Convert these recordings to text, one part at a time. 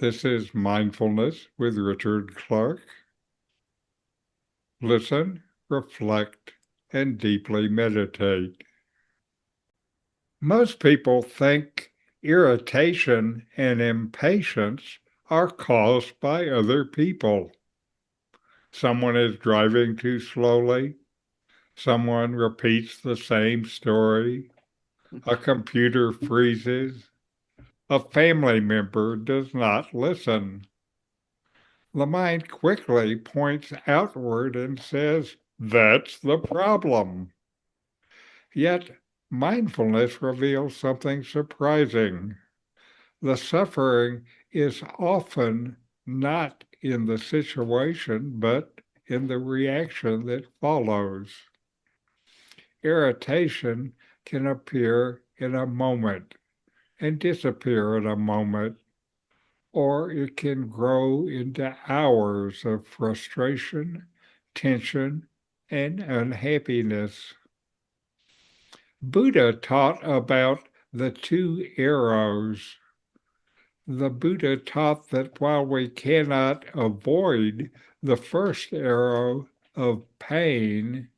This is Mindfulness with Richard Clarke. Listen, reflect, and deeply meditate. Most people think irritation and impatience are caused by other people. Someone is driving too slowly. Someone repeats the same story. A computer freezes. A family member does not listen. The mind quickly points outward and says, "That's the problem." Yet, mindfulness reveals something surprising. The suffering is often not in the situation, but in the reaction that follows. Irritation can appear in a moment and disappear in a moment, or it can grow into hours of frustration, tension, and unhappiness. Buddha taught about the two arrows. The Buddha taught that while we cannot avoid the first arrow of pain,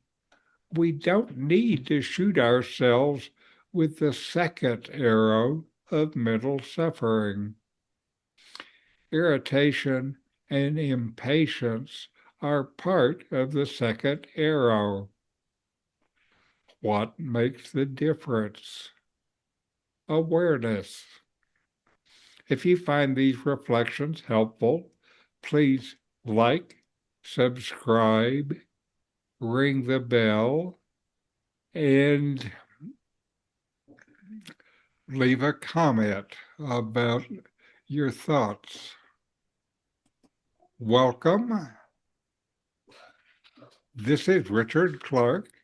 we don't need to shoot ourselves with the second arrow of mental suffering. Irritation and impatience are part of the second arrow. What makes the difference? Awareness. If you find these reflections helpful, please like, subscribe, ring the bell, and leave a comment about your thoughts. Welcome. This is Richard Clarke.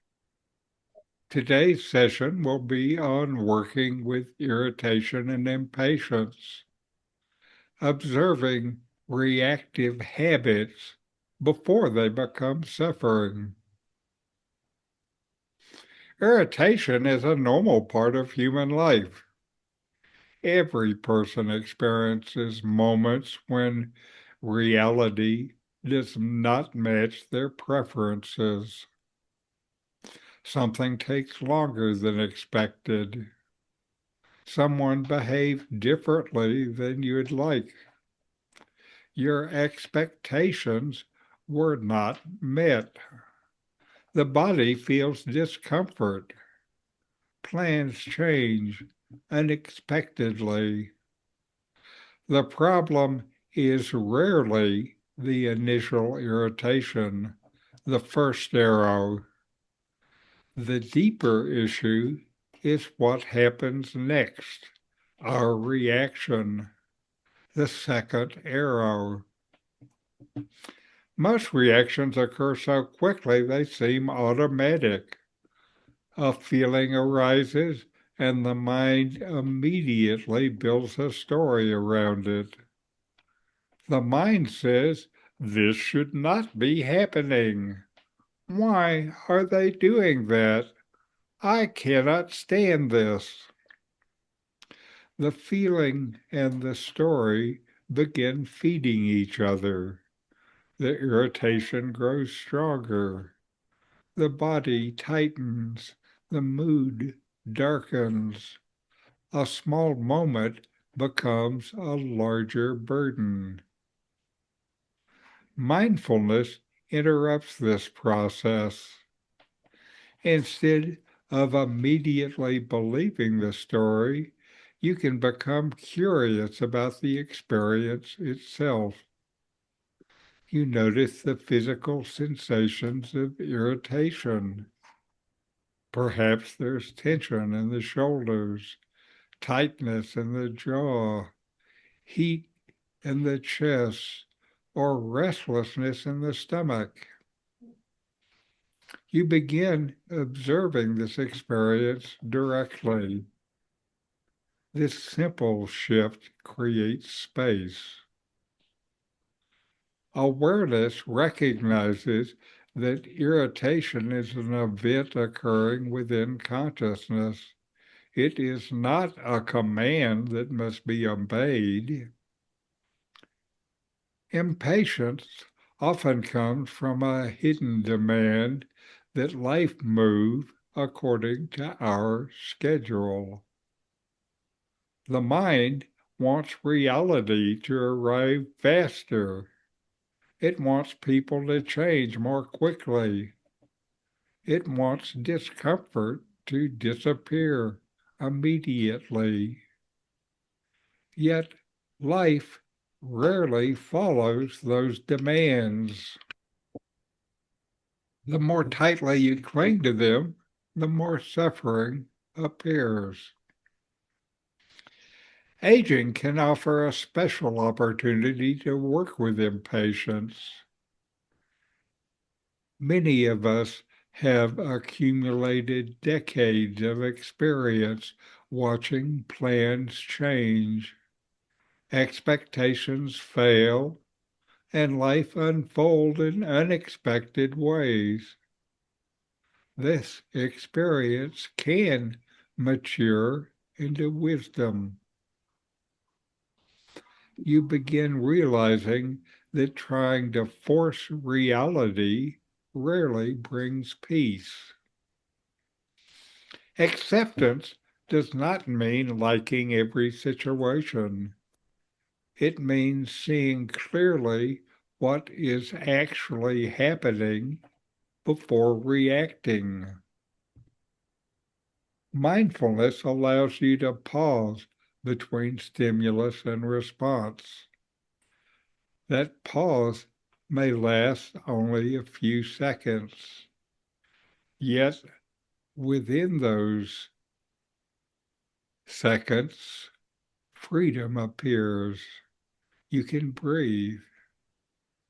Today's session will be on working with irritation and impatience, observing reactive habits before they become suffering. Irritation is a normal part of human life. Every person experiences moments when reality does not match their preferences. Something takes longer than expected. Someone behaved differently than you'd like. Your expectations were not met. The body feels discomfort. Plans change unexpectedly. The problem is rarely the initial irritation, the first arrow. The deeper issue is what happens next, our reaction, the second arrow. Most reactions occur so quickly they seem automatic. A feeling arises and the mind immediately builds a story around it. The mind says, "This should not be happening. Why are they doing that? I cannot stand this." The feeling and the story begin feeding each other. The irritation grows stronger. The body tightens. The mood darkens. A small moment becomes a larger burden. Mindfulness interrupts this process. Instead of immediately believing the story, you can become curious about the experience itself. You notice the physical sensations of irritation. Perhaps there's tension in the shoulders, tightness in the jaw, heat in the chest, or restlessness in the stomach. You begin observing this experience directly. This simple shift creates space. Awareness recognizes that irritation is an event occurring within consciousness. It is not a command that must be obeyed. Impatience often comes from a hidden demand that life move according to our schedule. The mind wants reality to arrive faster. It wants people to change more quickly. It wants discomfort to disappear immediately. Yet life rarely follows those demands. The more tightly you cling to them, the more suffering appears. Aging can offer a special opportunity to work with impatience. Many of us have accumulated decades of experience watching plans change, expectations fail, and life unfold in unexpected ways. This experience can mature into wisdom. You begin realizing that trying to force reality rarely brings peace. Acceptance does not mean liking every situation. It means seeing clearly what is actually happening before reacting. Mindfulness allows you to pause between stimulus and response. That pause may last only a few seconds, yet within those seconds, freedom appears. You can breathe.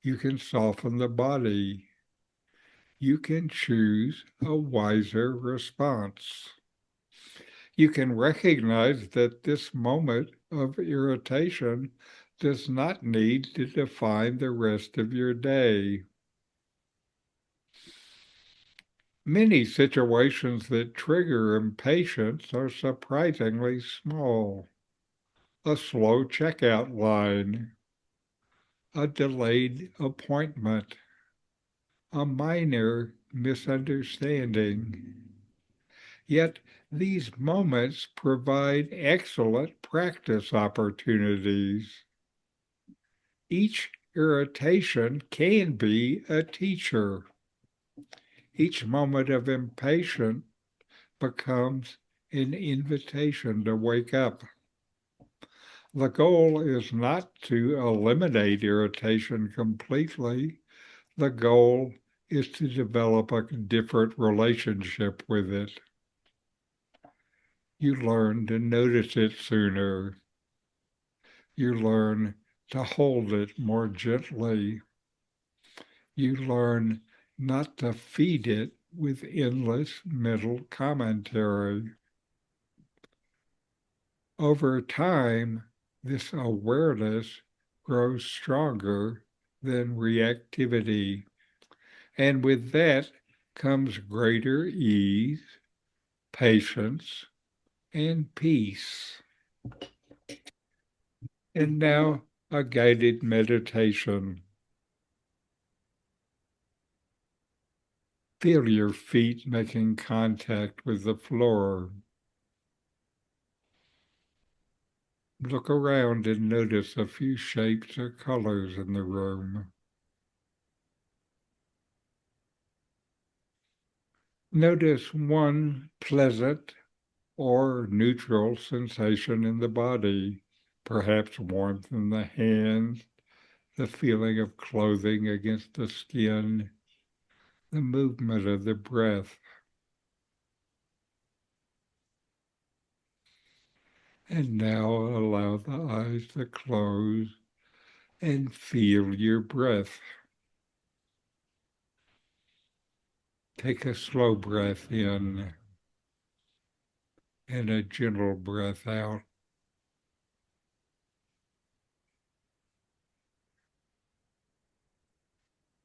You can soften the body. You can choose a wiser response. You can recognize that this moment of irritation does not need to define the rest of your day. Many situations that trigger impatience are surprisingly small. A slow checkout line, a delayed appointment, a minor misunderstanding. Yet these moments provide excellent practice opportunities. Each irritation can be a teacher. Each moment of impatience becomes an invitation to wake up. The goal is not to eliminate irritation completely. The goal is to develop a different relationship with it. You learn to notice it sooner. You learn to hold it more gently. You learn not to feed it with endless mental commentary. Over time, this awareness grows stronger than reactivity. And with that comes greater ease, patience, and peace. And now a guided meditation. Feel your feet making contact with the floor. Look around and notice a few shapes or colors in the room. Notice one pleasant or neutral sensation in the body, perhaps warmth in the hands, the feeling of clothing against the skin, the movement of the breath. And now allow the eyes to close and feel your breath. Take a slow breath in and a gentle breath out.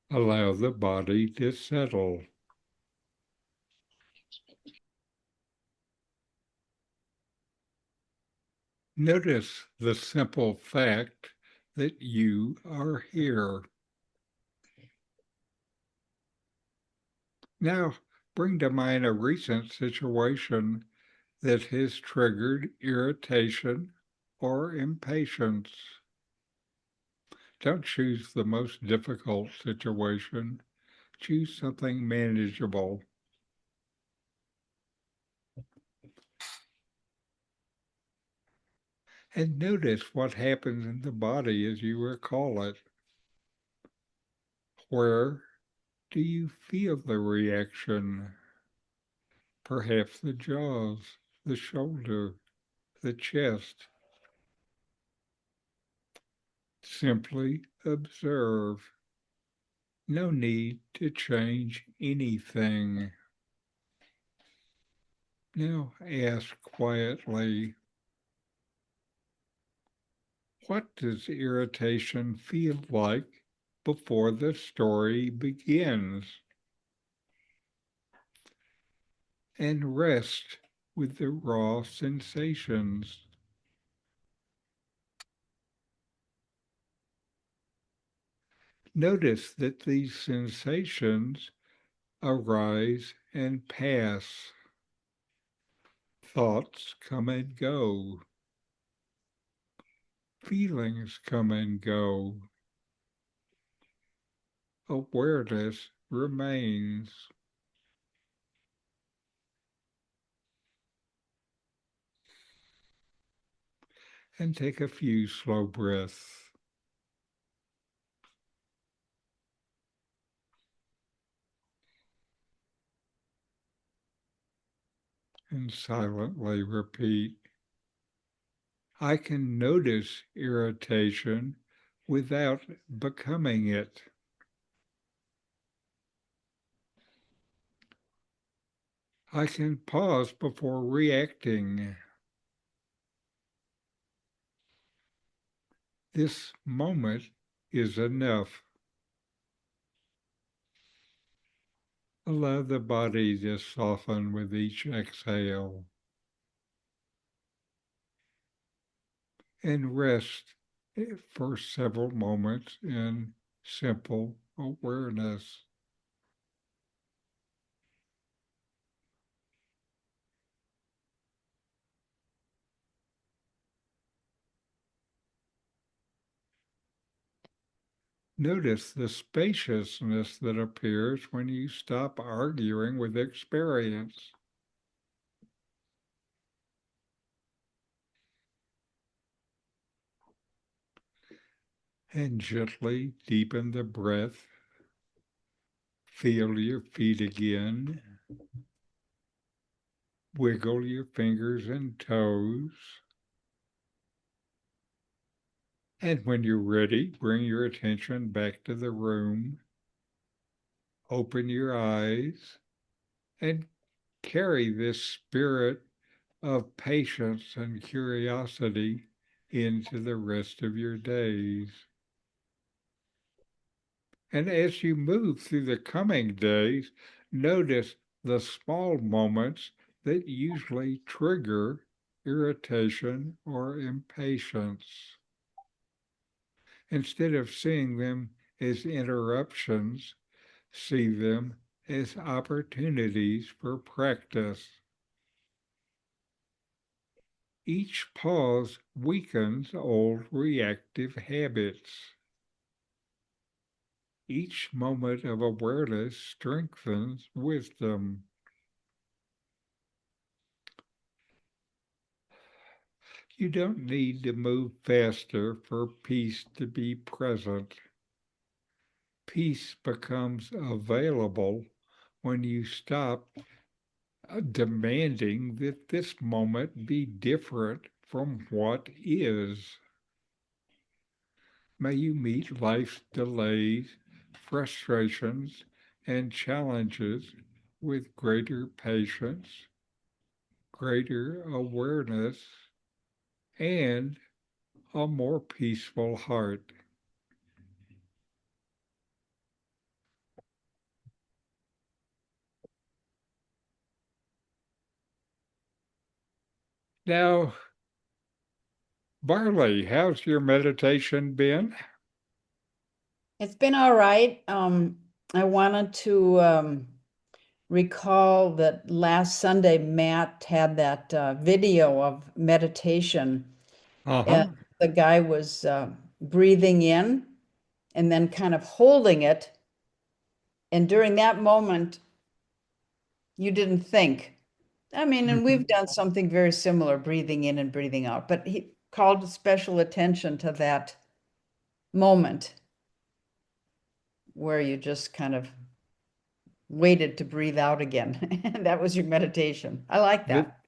Allow the body to settle. Notice the simple fact that you are here. Now, bring to mind a recent situation that has triggered irritation or impatience. Don't choose the most difficult situation. Choose something manageable. And notice what happens in the body as you recall it. Where do you feel the reaction? Perhaps the jaws, the shoulder, the chest. Simply observe. No need to change anything. Now ask quietly, what does irritation feel like before the story begins? And rest with the raw sensations. Notice that these sensations arise and pass. Thoughts come and go. Feelings come and go. Awareness remains. And take a few slow breaths. And silently repeat, I can notice irritation without becoming it. I can pause before reacting. This moment is enough. Allow the body to soften with each exhale and rest for several moments in simple awareness. Notice the spaciousness that appears when you stop arguing with experience. And gently deepen the breath. Feel your feet again. Wiggle your fingers and toes. And when you're ready, bring your attention back to the room. Open your eyes and carry this spirit of patience and curiosity into the rest of your days. And as you move through the coming days, notice the small moments that usually trigger irritation or impatience. Instead of seeing them as interruptions, see them as opportunities for practice. Each pause weakens old reactive habits. Each moment of awareness strengthens wisdom. You don't need to move faster for peace to be present. Peace becomes available when you stop demanding that this moment be different from what is. May you meet life's delays, frustrations, and challenges with greater patience, greater awareness, and a more peaceful heart. Now, Barley, how's your meditation been? It's been all right. I wanted to recall that last Sunday Matt had that video of meditation, and Uh-huh. the guy was breathing in and then kind of holding it. And during that moment, you didn't think. I mean, and we've Mhm. done something very similar, breathing in and breathing out, but he called special attention to that moment where you just kind of waited to breathe out again. And that was your meditation. I like Th- that.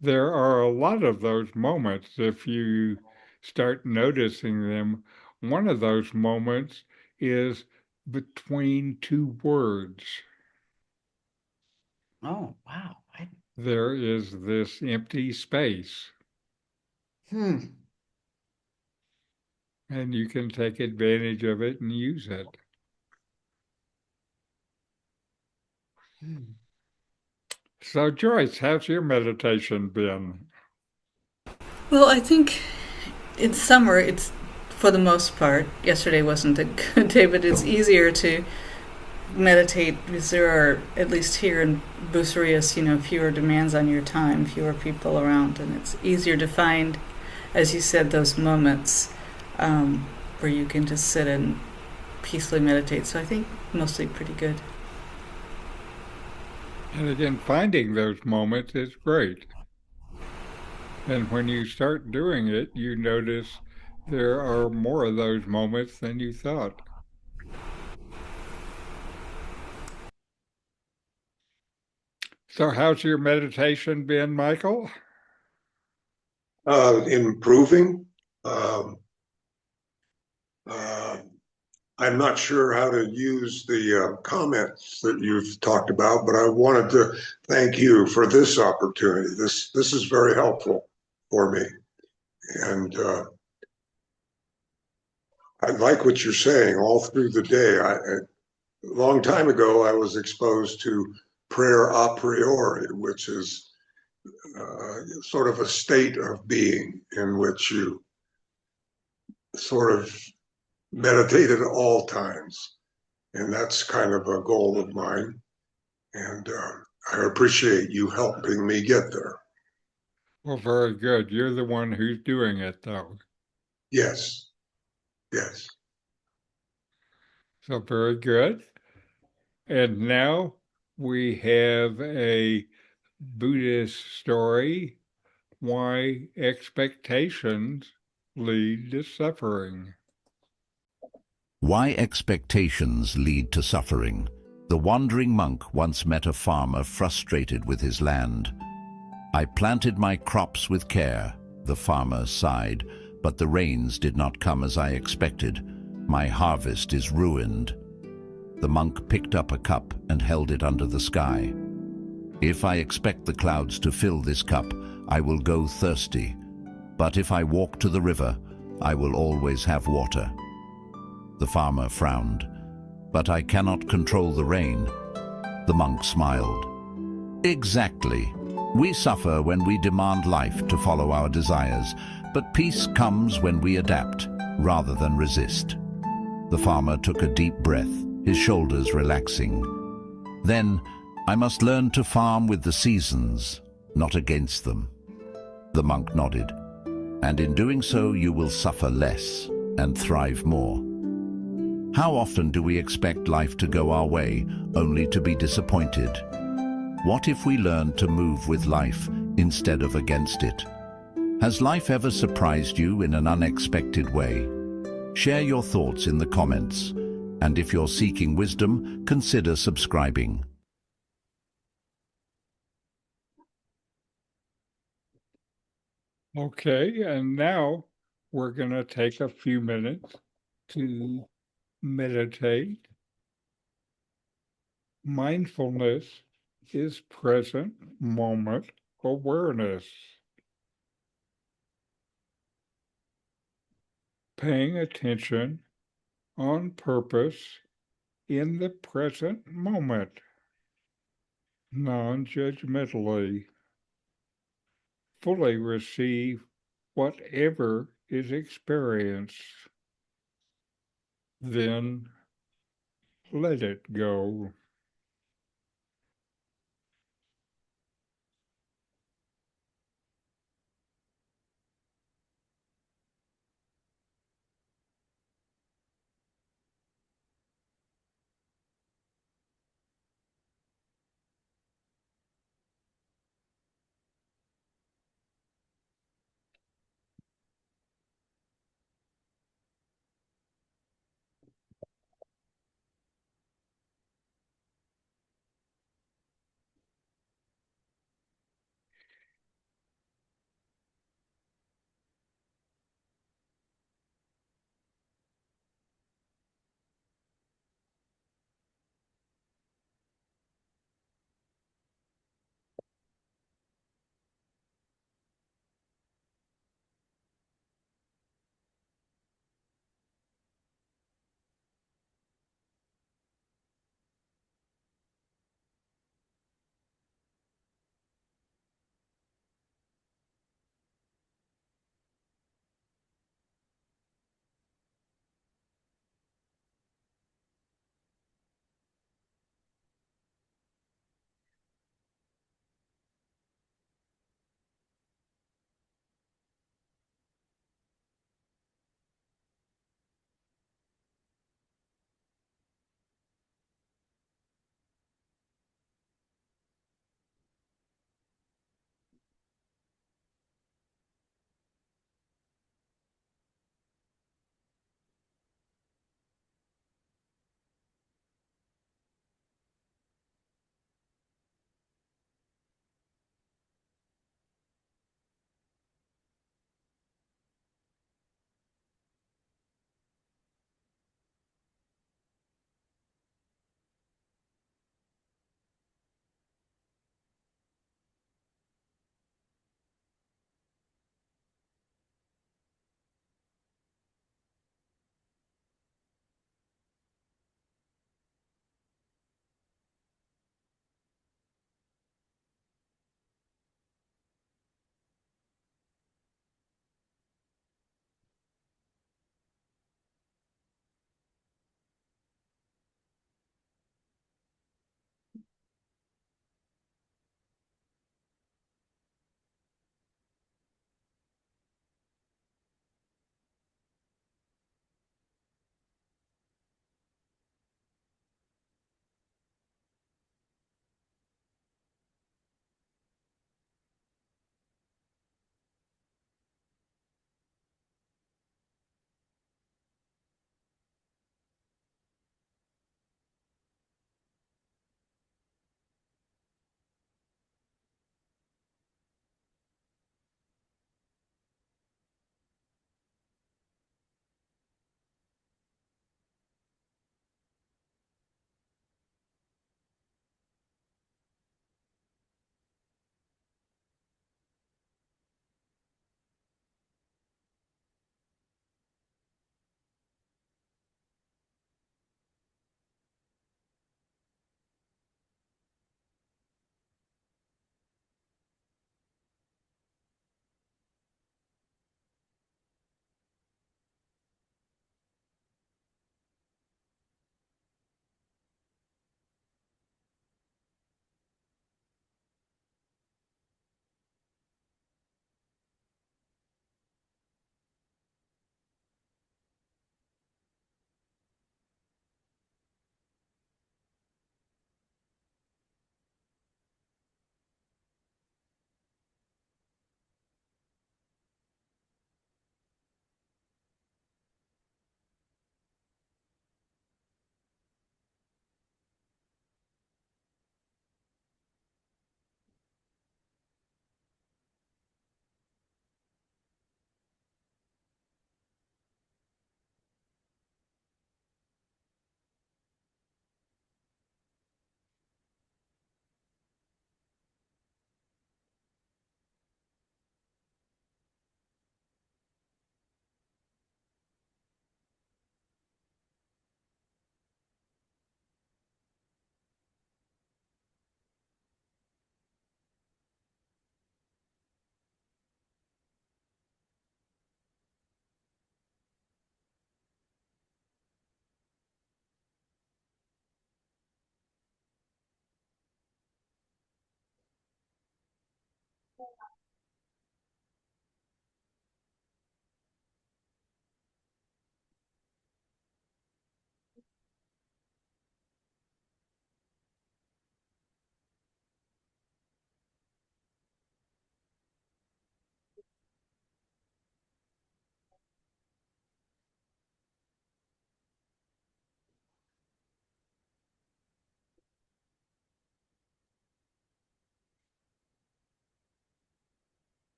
There are a lot of those moments if you start noticing them. One of those moments is between two words. Oh, wow. There is this empty space, Hmm. and you can take advantage of it and use it. Hmm. So, Joyce, how's your meditation been? Well, I think in summer, it's for the most part. Yesterday wasn't a good day, but it's easier to meditate because there are, at least here in Bucerius, fewer demands on your time, fewer people around, and it's easier to find, as you said, those moments where you can just sit and peacefully meditate. So I think mostly pretty good. And again, finding those moments is great. And when you start doing it, you notice there are more of those moments than you thought. So, how's your meditation been, Michael? Improving. Um, uh, I'm not sure how to use the comments that you've talked about, but I wanted to thank you for this opportunity. This is very helpful for me, and I like what you're saying all through the day. A long time ago, I was exposed to prayer a priori, which is sort of a state of being in which you sort of meditate at all times. And that's kind of a goal of mine. And I appreciate you helping me get there. Well, very good. You're the one who's doing it, though. Yes, yes. So, very good. And now we have a Buddhist story, Why Expectations Lead to Suffering. Why expectations lead to suffering. The wandering monk once met a farmer frustrated with his land. I planted my crops with care, the farmer sighed, but the rains did not come as I expected. My harvest is ruined. The monk picked up a cup and held it under the sky. If I expect the clouds to fill this cup, I will go thirsty. But if I walk to the river, I will always have water. The farmer frowned. But I cannot control the rain. The monk smiled. Exactly. We suffer when we demand life to follow our desires, but peace comes when we adapt, rather than resist. The farmer took a deep breath, his shoulders relaxing. Then, I must learn to farm with the seasons, not against them. The monk nodded. And in doing so, you will suffer less and thrive more. How often do we expect life to go our way, only to be disappointed? What if we learn to move with life instead of against it? Has life ever surprised you in an unexpected way? Share your thoughts in the comments, and if you're seeking wisdom, consider subscribing. Okay, and now we're going to take a few minutes to meditate. Mindfulness is present moment awareness. Paying attention on purpose in the present moment, non-judgmentally. Fully receive whatever is experienced. Then let it go.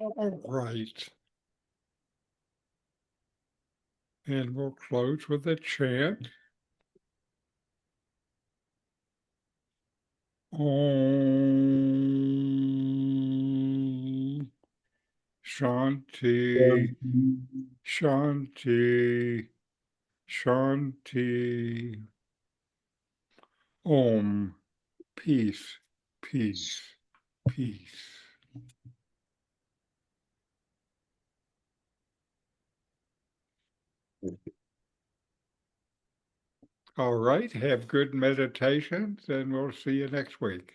Right. And we'll close with a chant. Om Shanti, Shanti, Shanti. Om, peace, peace, peace. All right, have good meditations, and we'll see you next week.